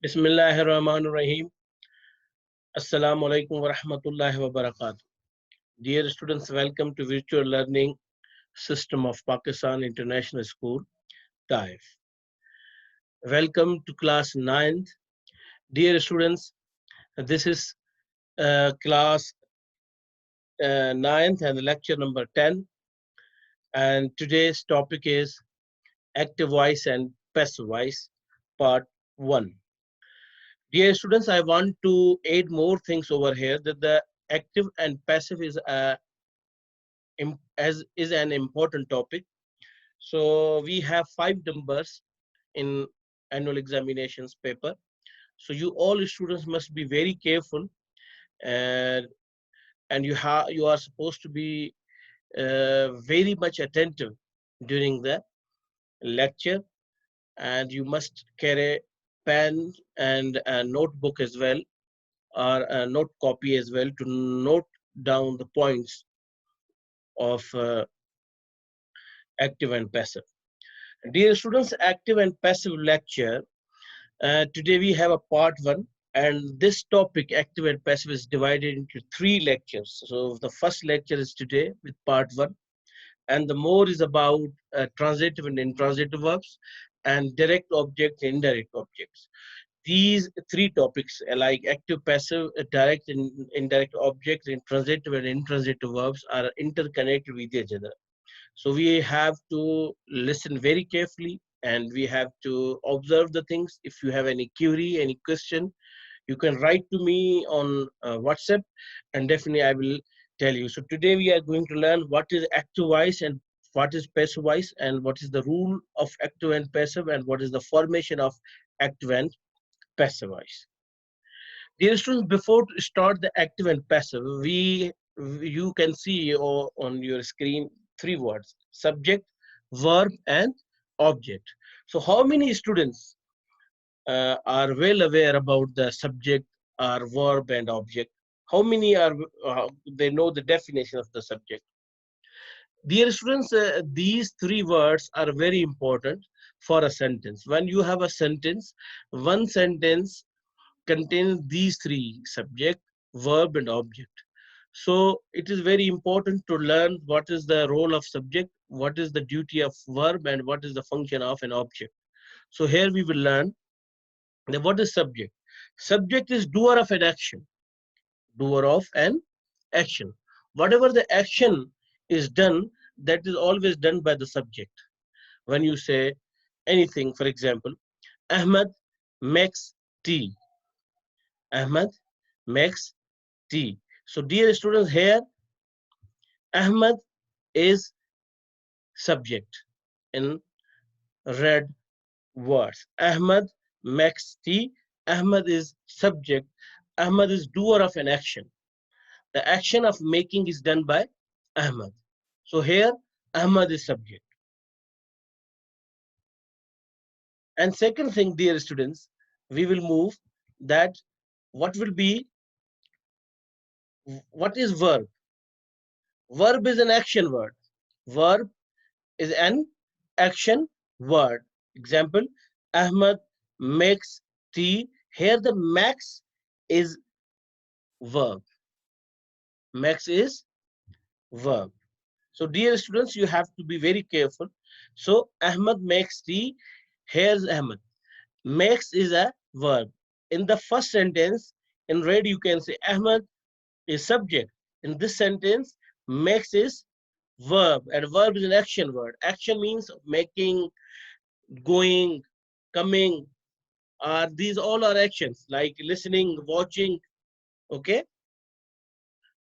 Bismillahirrahmanirrahim. Assalamu alaikum wa rahmatullahi wa barakatuh. Dear students, welcome to Virtual Learning System of Pakistan International School, TAIF. Welcome to class 9th. Dear students, this is class 9th and lecture number 10. And today's topic is active voice and passive voice, part 1. Dear students, I want to add more things over here that the active and passive is an important topic. So we have 5 numbers in annual examinations paper. So you all students must be very careful, and you are supposed to be very much attentive during the lecture, and you must carry pen and a notebook as well, or a note copy as well, to note down the points of active and passive. Dear students, active and passive lecture. Today we have a part 1, and this topic, active and passive, is divided into 3 lectures. So the first lecture is today with part 1, and the more is about transitive and intransitive verbs, and direct objects, indirect objects. These 3 topics, like active, passive, direct and indirect objects, intransitive and intransitive verbs, are interconnected with each other. So we have to listen very carefully, and we have to observe the things. If you have any query, any question, you can write to me on WhatsApp, and definitely I will tell you. So today we are going to learn what is active voice and what is passive voice, and what is the rule of active and passive, and what is the formation of active and passive voice. Dear students, before to start the active and passive, you can see on your screen 3 words: subject, verb, and object. So how many students are well aware about the subject, or verb, and object? How many are they know the definition of the subject? Dear students, these 3 words are very important for a sentence. When you have a sentence, one sentence contains these 3: subject, verb, and object. So it is very important to learn what is the role of subject, what is the duty of verb, and what is the function of an object. So here we will learn that what is subject. Subject is doer of an action, doer of an action. Whatever the action is done, that is always done by the subject. When you say anything, for example, Ahmed makes tea. Ahmed makes tea. So dear students, here Ahmed is subject in red words. Ahmed makes tea. Ahmed is subject. Ahmed is doer of an action. The action of making is done by Ahmed. So here Ahmed is subject. And second thing, dear students, we will move that what will be, what is verb? Verb is an action word. Verb is an action word. Example, Ahmed makes tea. Here the max is verb. Max is verb. So dear students, you have to be very careful. So Ahmed makes tea. Here's Ahmed. Makes is a verb. In the first sentence, in red, you can say Ahmed is subject. In this sentence, makes is verb, and verb is an action word. Action means making, going, coming. These all are actions like listening, watching. Okay.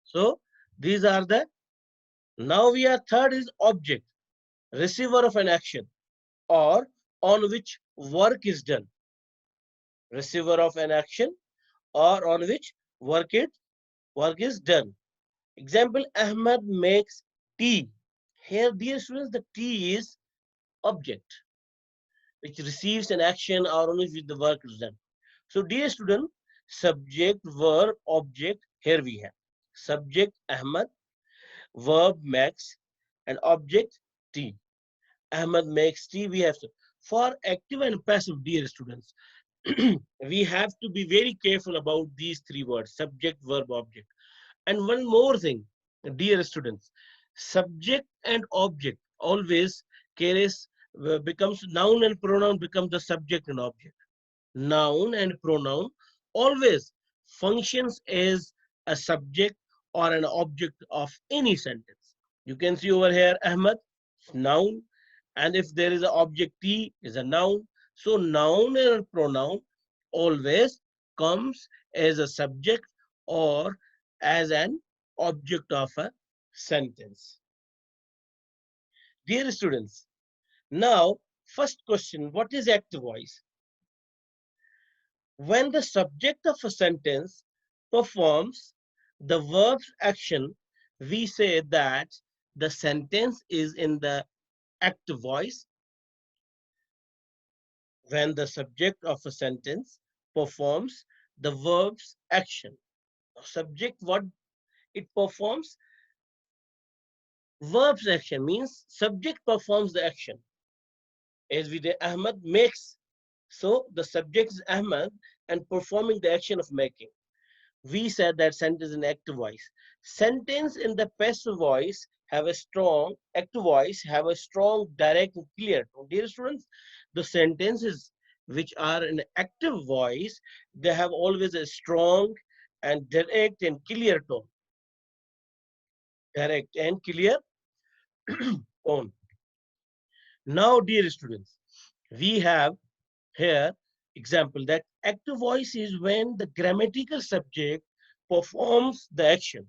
So these are the, now we are third is object, receiver of an action, or on which work is done. Receiver of an action, or on which work is done. Example, Ahmed makes tea. Here, dear students, the tea is object, which receives an action or on which the work is done. So, dear student, subject, verb, object, here we have. Subject, Ahmed, verb, makes, and object, tea. Ahmed makes tea, we have to. For active and passive, dear students, we have to be very careful about these three words: subject, verb, object. And one more thing, dear students, subject and object always carries becomes noun and pronoun becomes the subject and object. Noun and pronoun always functions as a subject or an object of any sentence. You can see over here Ahmad, noun, and if there is an object T is a noun. So noun and pronoun always comes as a subject or as an object of a sentence. Dear students, now first question, what is active voice? When the subject of a sentence performs the verb's action, we say that the sentence is in the active voice. When the subject of a sentence performs the verb's action. Subject, what it performs? Verb's action means subject performs the action. As we did, Ahmad makes. So the subject is Ahmad and performing the action of making. We said that sentence in active voice. Sentence in the passive voice have a strong, active voice have a strong, direct, and clear tone. Dear students, the sentences which are in active voice, they have always a strong and direct and clear tone. Direct and clear tone. Now, dear students, we have here example that active voice is when the grammatical subject performs the action.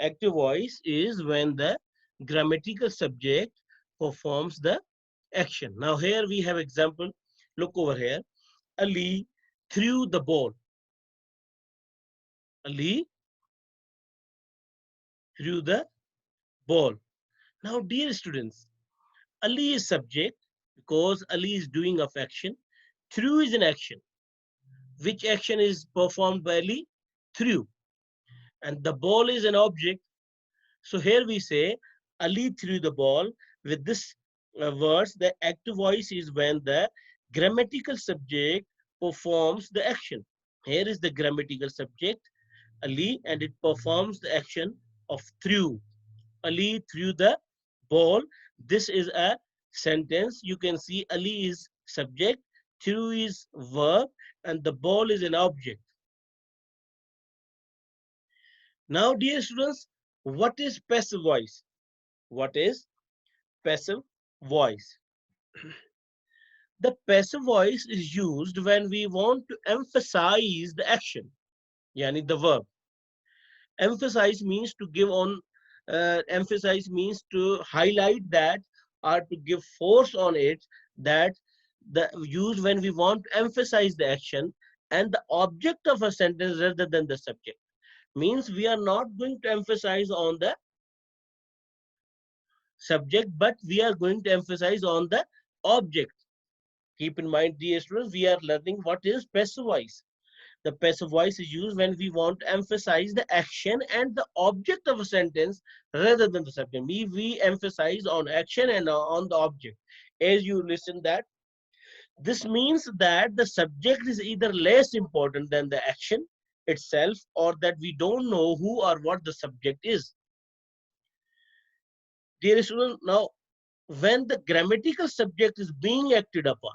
Active voice is when the grammatical subject performs the action. Now here we have example. Look over here. Ali threw the ball. Ali threw the ball. Now dear students, Ali is subject because Ali is doing of action. Threw is an action. Which action is performed by Ali? Threw. And the ball is an object. So here we say Ali threw the ball. With this words, the active voice is when the grammatical subject performs the action. Here is the grammatical subject, Ali, and it performs the action of threw. Ali threw the ball. This is a sentence. You can see Ali is subject, threw is verb, and the ball is an object. Now, dear students, what is passive voice? What is passive voice? The passive voice is used when we want to emphasize the action, yani the verb. Emphasize means to give on, emphasize means to highlight that or to give force on it, that the use when we want to emphasize the action and the object of a sentence rather than the subject. Means we are not going to emphasize on the subject, but we are going to emphasize on the object. Keep in mind, dear students, we are learning what is passive voice. The passive voice is used when we want to emphasize the action and the object of a sentence rather than the subject. We emphasize on action and on the object. As you listen that, this means that the subject is either less important than the action itself, or that we don't know who or what the subject is. Dear students, now when the grammatical subject is being acted upon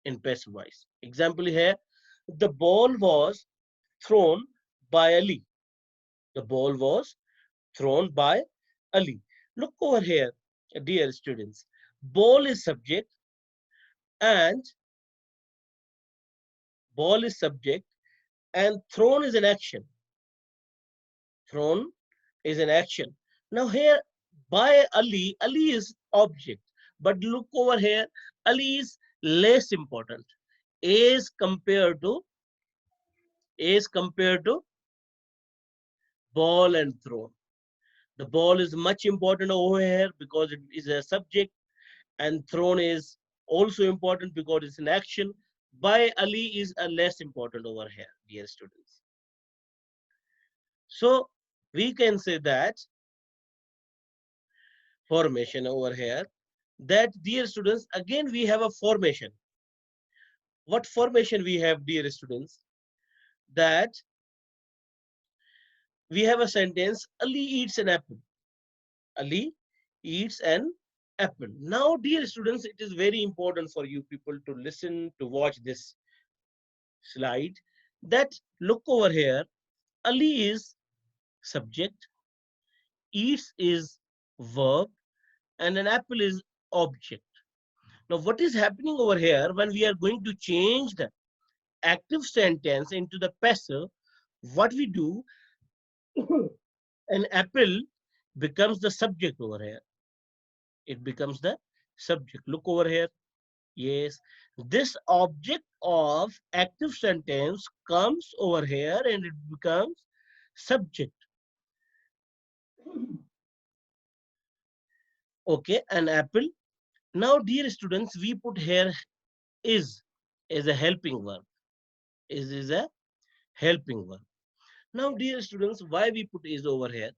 in passive voice. Example here, the ball was thrown by Ali. The ball was thrown by Ali. Look over here, dear students. Ball is subject and ball is subject and thrown is an action. Thrown is an action. Now here by Ali, Ali is object. But look over here, Ali is less important as compared to ball and thrown. The ball is much important over here because it is a subject, and thrown is also important because it's an action. By Ali is a less important over here, dear students. So we can say that formation over here, that dear students, again we have a formation. what formation we have, dear students, that we have a sentence, Ali eats an apple. Ali eats an apple. Now, dear students, it is very important for you people to listen, to watch this slide. That look over here, Ali is subject, eats is verb, and an apple is object. Now, what is happening over here when we are going to change the active sentence into the passive? What we do, an apple becomes the subject over here. It becomes the subject. Look over here. Yes, this object of active sentence comes over here and it becomes subject. Okay, an apple. Now, dear students, we put here is as a helping verb. Is a helping verb. Now, dear students, why we put is over here?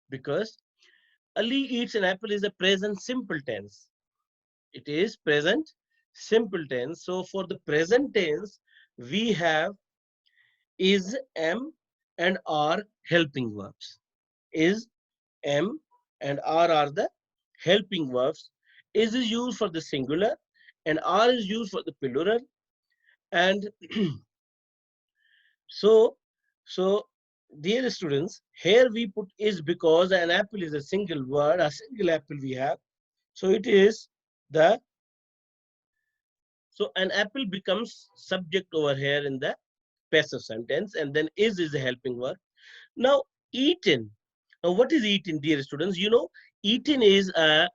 Because Ali eats an apple is a present simple tense. It is present simple tense. So for the present tense, we have is, am, and are helping verbs. Is, am, and are the helping verbs. Is used for the singular, and are is used for the plural. And so, so dear students, here we put is because an apple is a single word, a single apple we have. So it is the, so an apple becomes subject over here in the passive sentence, and then is a helping verb. Now, eaten. Now, what is eaten, dear students? You know, eaten is a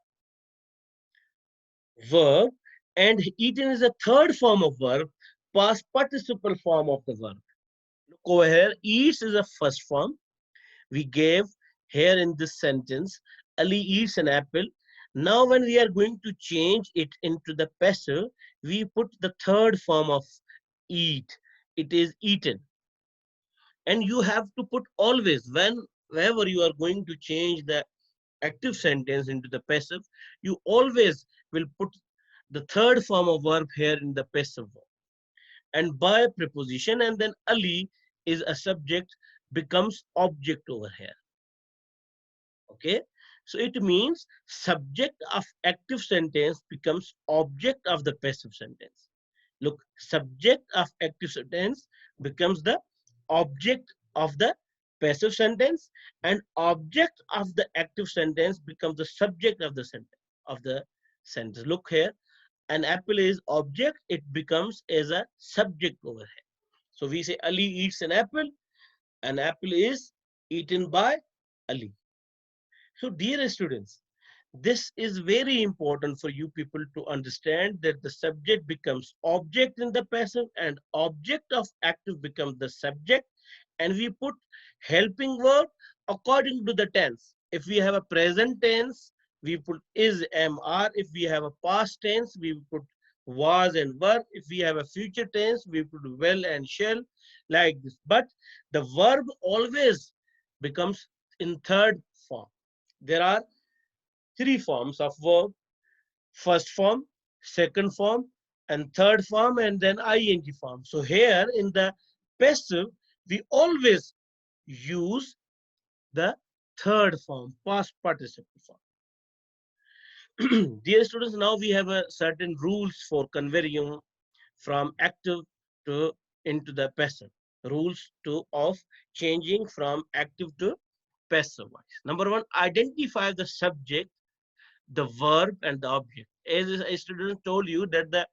verb, and eaten is a third form of verb, past participle form of the verb. Look over here, eats is a first form. We gave here in this sentence, Ali eats an apple. Now, when we are going to change it into the passive, we put the third form of eat. It is eaten. And you have to put always, whenever you are going to change the active sentence into the passive, you always will put the third form of verb here in the passive form. And by preposition, and then Ali is a subject, becomes object over here. Okay, so it means subject of active sentence becomes object of the passive sentence. Look, subject of active sentence becomes the object of the passive sentence, and object of the active sentence becomes the subject of the sentence. Look here, an apple is object, it becomes as a subject over here. So we say Ali eats an apple is eaten by Ali. So, dear students, this is very important for you people to understand that the subject becomes object in the passive and object of active becomes the subject, and we put helping verb according to the tense. If we have a present tense, we put is, am, are. If we have a past tense, we put was and were. If we have a future tense, we put will and shall, like this. But the verb always becomes in third form. There are three forms of verb: first form, second form, and third form, and then ing form. So here in the passive, we always use the third form, past participle form. Dear students, now we have a certain rules for converting from active to into the passive. Rules to of changing from active to passive voice. Number one, identify the subject, the verb, and the object. As a student told you that the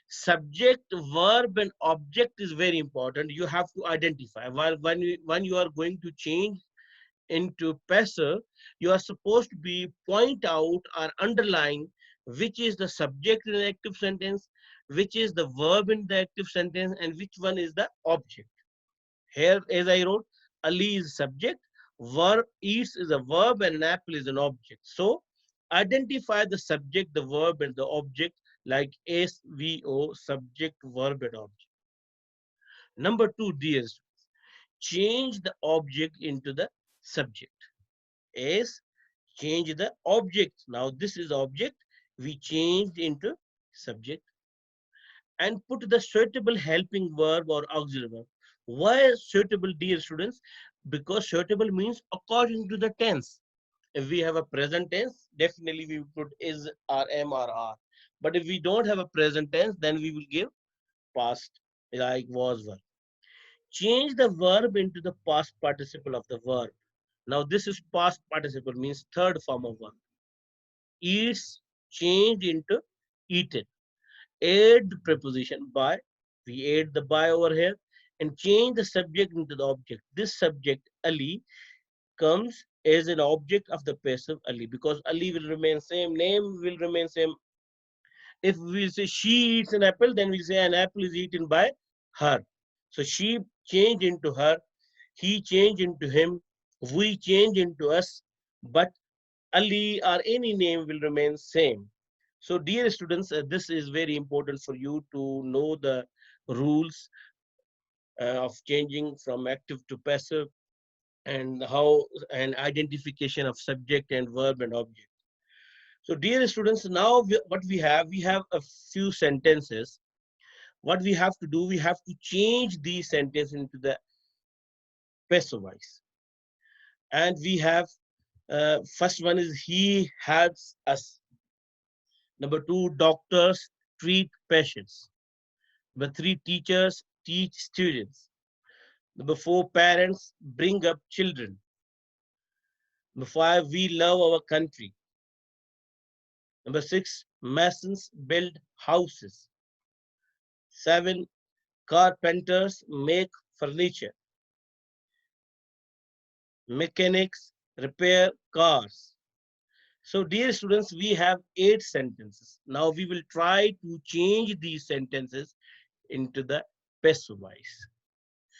subject, verb, and object is very important. You have to identify. While when you are going to change into passive, you are supposed to be point out or underline which is the subject in the active sentence, which is the verb in the active sentence, and which one is the object. Here, as I wrote, Ali is subject, verb eats is a verb, and an apple is an object. So, identify the subject, the verb, and the object like SVO, subject, verb, and object. Number two, dear students, change the object into the subject. S, change the object. Now, this is object. We changed into subject. and put the suitable helping verb or auxiliary verb. Why suitable, dear students? Because suitable means according to the tense. If we have a present tense, definitely we will put is or am or are. But if we don't have a present tense, then we will give past, like was, were. Change the verb into the past participle of the verb. Now this is past participle, means third form of verb. Eats changed into eaten. Add the preposition by. We add the by over here and change the subject into the object. This subject Ali comes as an object of the passive Ali, because Ali will remain same, name will remain same. If we say she eats an apple, then we say an apple is eaten by her. So she changed into her, he changed into him, we change into us, but Ali or any name will remain same. So dear students, this is very important for you to know the rules of changing from active to passive, and how an identification of subject and verb and object. So dear students, now what we have a few sentences. What we have to do, we have to change these sentences into the passive voice. And we have first one is he helps us. Number two, doctors treat patients. Number three, teachers teach students. Number four, parents bring up children. Number five, we love our country. Number six, masons build houses. Seven, carpenters make furniture. Mechanics repair cars. So, dear students, we have 8 sentences. Now we will try to change these sentences into the passive voice.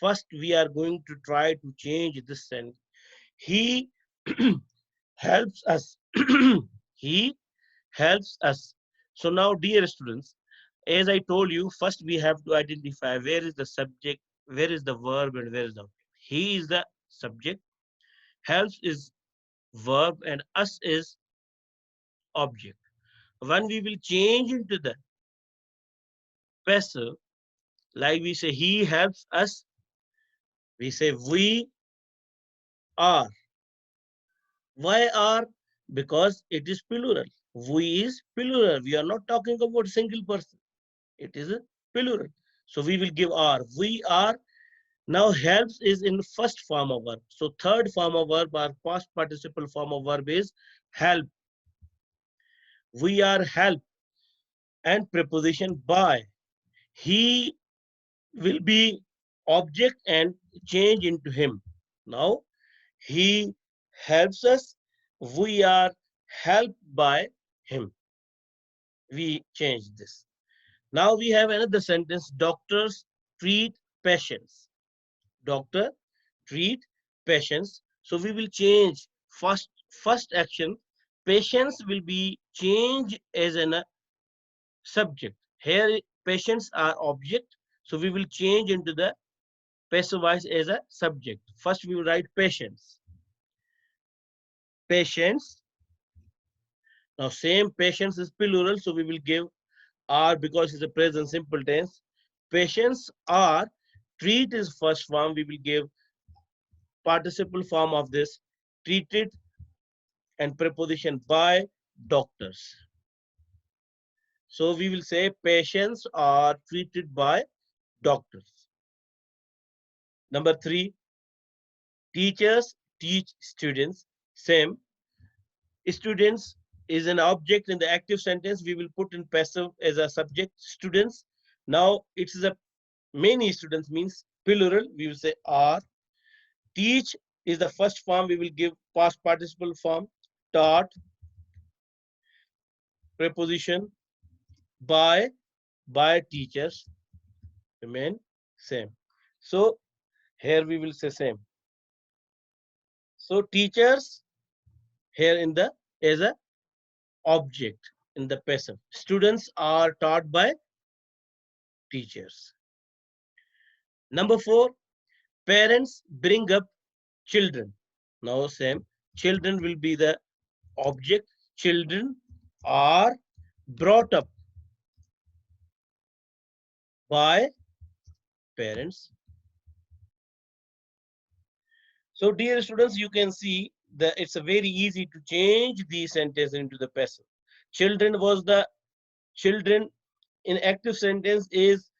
First, we are going to try to change this sentence. He helps us. He helps us. So now, dear students, as I told you, first we have to identify where is the subject, where is the verb, and where is the object. He is the subject, helps is verb, and us is object. When we will change into the passive, like we say he helps us, we say we are. Why are? Because it is plural. We is plural. We are not talking about single person. It is a plural. So we will give are. We are. Now helps is in first form of verb. So third form of verb or past participle form of verb is help. We are help, and preposition by. He will be object and change into him. Now he helps us. We are helped by him. We change this. Now we have another sentence. Doctors treat patients. Doctor treat patients. So we will change first action. Patients will be changed as an subject. Here patients are object. So we will change into the passive voice as a subject. First we will write patients. Patients. Now same patients is plural, so we will give are because it's a present simple tense. Patients are. Treat is first form. We will give participle form of this. Treated, and preposition by doctors. So we will say patients are treated by doctors. Number three, teachers teach students. Same. Students is an object in the active sentence. We will put in passive as a subject. Students. Now it is a many students means plural. We will say are. Teach is the first form. We will give past participle form. Taught. Preposition by teachers remain same. So here we will say same. So teachers here in the as a object in the passive. Students are taught by teachers. Number four, parents bring up children. Now same. Children will be the object. Children are brought up. by parents. So dear students, you can see that it's a very easy to change the sentence into the passive. Children was the children in active sentence is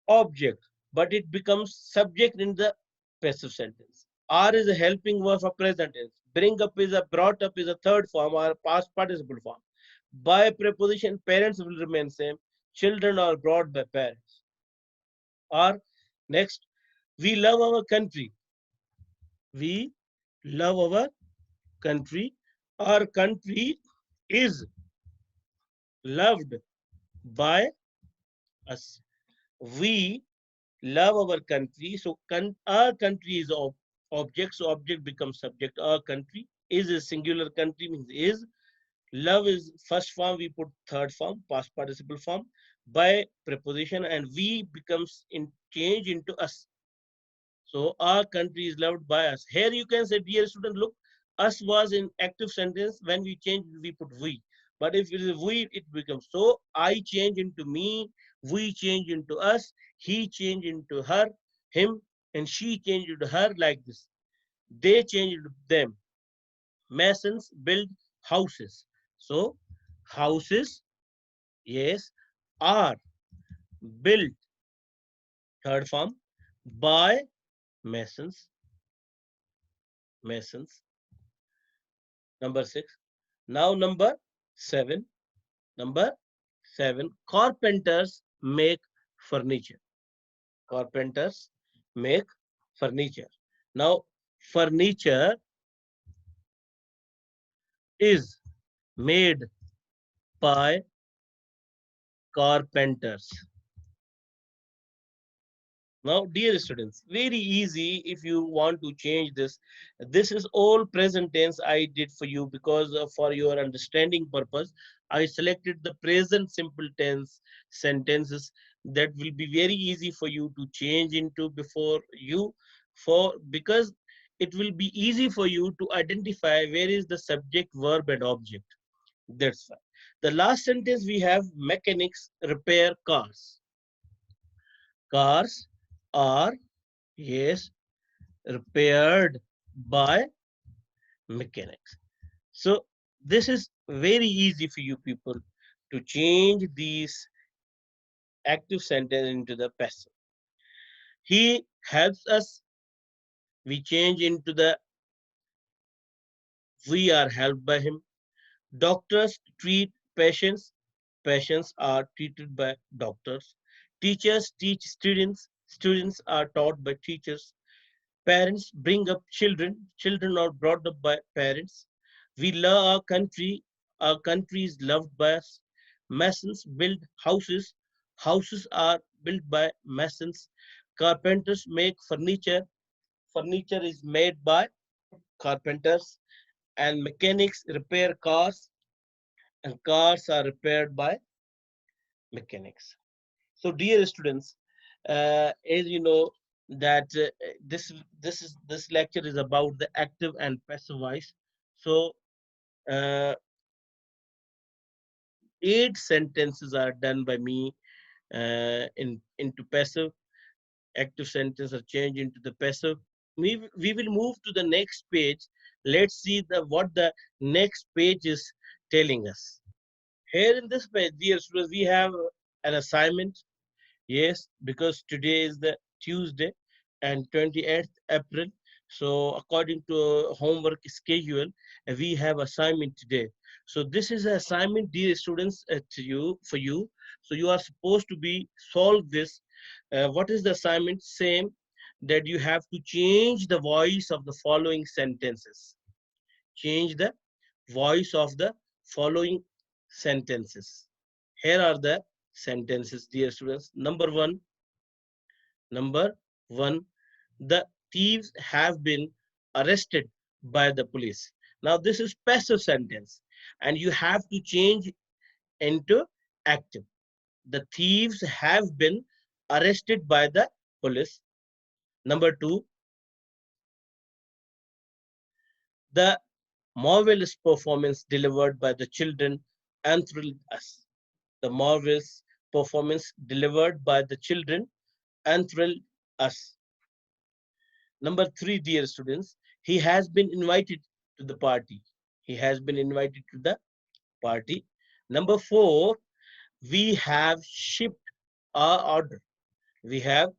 object, but it becomes subject in the passive sentence. Are is a helping verb for present tense. Bring up is a brought up is a third form or past participle form. By preposition, parents will remain same. Children are brought by parents. Or next, we love our country. We love our country. Our country is loved by us. We love our country. So our country is object. So object becomes subject. Our country is a singular country means is. Love is first form. We put third form, past participle form by preposition, and we becomes in change into us. So our country is loved by us. Here you can say, dear student, look, us was in active sentence. When we change, we put we. But if it is we, it becomes so. I change into me, we change into us, he change into her, him, and she change into her like this. They change into them. Masons build houses. So houses, yes, are built, third form, by masons. Masons. Number six. Now number seven. Number seven. Carpenters make furniture. Carpenters make furniture. Now furniture is made by carpenters. Now, dear students, very easy if you want to change this. This is all present tense I did for you because for your understanding purpose, I selected the present simple tense sentences that will be very easy for you to change into before you for because it will be easy for you to identify where is the subject, verb, and object. That's why. The last sentence we have mechanics repair cars. Cars are, yes, repaired by mechanics. So this is very easy for you people to change these active sentence into the passive. He helps us. We change into the we are helped by him. Doctors treat patients. Patients are treated by doctors. Teachers teach students. Students are taught by teachers. Parents bring up children. Children are brought up by parents. We love our country. Our country is loved by us. Masons build houses. Houses are built by masons. Carpenters make furniture. Furniture is made by carpenters. And mechanics repair cars. And cars are repaired by mechanics. So, dear students, as you know that this lecture is about the active and passive voice. So, uh, 8 sentences are done by me in into passive. Active sentences are changed into the passive. We will move to the next page. Let's see the what the next page is telling us. Here in this page, dear students, we have an assignment. Yes, because today is the Tuesday and 28th April. So according to homework schedule, we have assignment today. So this is an assignment, dear students, to you for you. So you are supposed to be solve this. What is the assignment? Same that you have to change the voice of the following sentences. Change the voice of the following sentences. Here are the sentences, dear students. Number one, the thieves have been arrested by the police. Now, this is passive sentence, and you have to change into active. The thieves have been arrested by the police. Number two, the marvelous performance delivered by the children enthralled us. The marvelous performance delivered by the children enthralled us. Number three, dear students, he has been invited to the party. He has been invited to the party. Number four, we have shipped our order. We have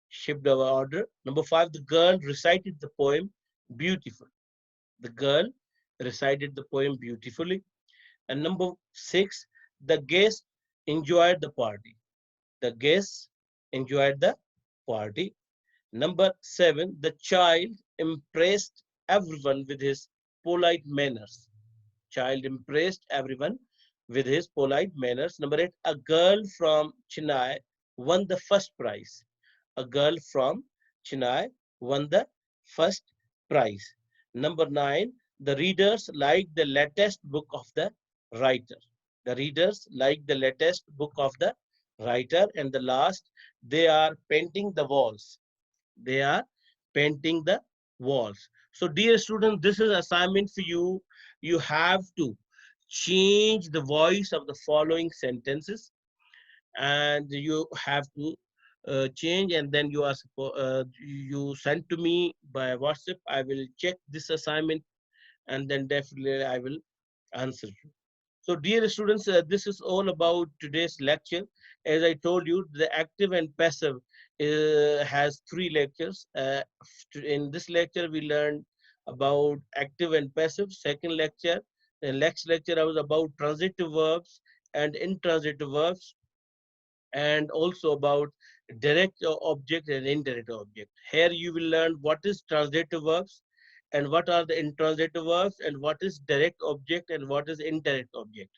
shipped our order. Number five, the girl recited the poem beautiful. The girl recited the poem beautifully. And number six, the guests enjoyed the party. The guests enjoyed the party. Number seven, the child impressed everyone with his polite manners. Child impressed everyone with his polite manners. Number eight, a girl from Chennai won the first prize. A girl from Chennai won the first prize. Number nine, the readers like the latest book of the writer. The readers like the latest book of the writer. And the last, they are painting the walls. They are painting the walls. So dear students, this is assignment for you. You have to change the voice of the following sentences, and you have to change, and then you send to me by WhatsApp. I will check this assignment, and then definitely I will answer you. So, dear students, this is all about today's lecture. As I told you, the active and passive has three lectures. In this lecture, we learned about active and passive. Second lecture, the next lecture, I was about transitive verbs and intransitive verbs, and also about direct object and indirect object. Here you will learn what is transitive verbs and what are the intransitive verbs and what is direct object and what is indirect object.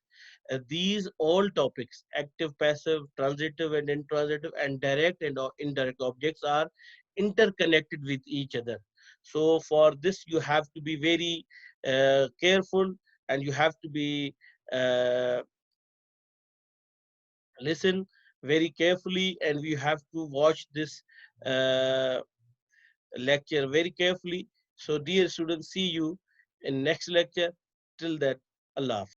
These all topics, active, passive, transitive and intransitive, and direct and indirect objects are interconnected with each other. So for this, you have to be very careful, and you have to be uh, listen very carefully, and we have to watch this uh, lecture very carefully. So dear students, see you in next lecture. Till that, Allah Hafiz.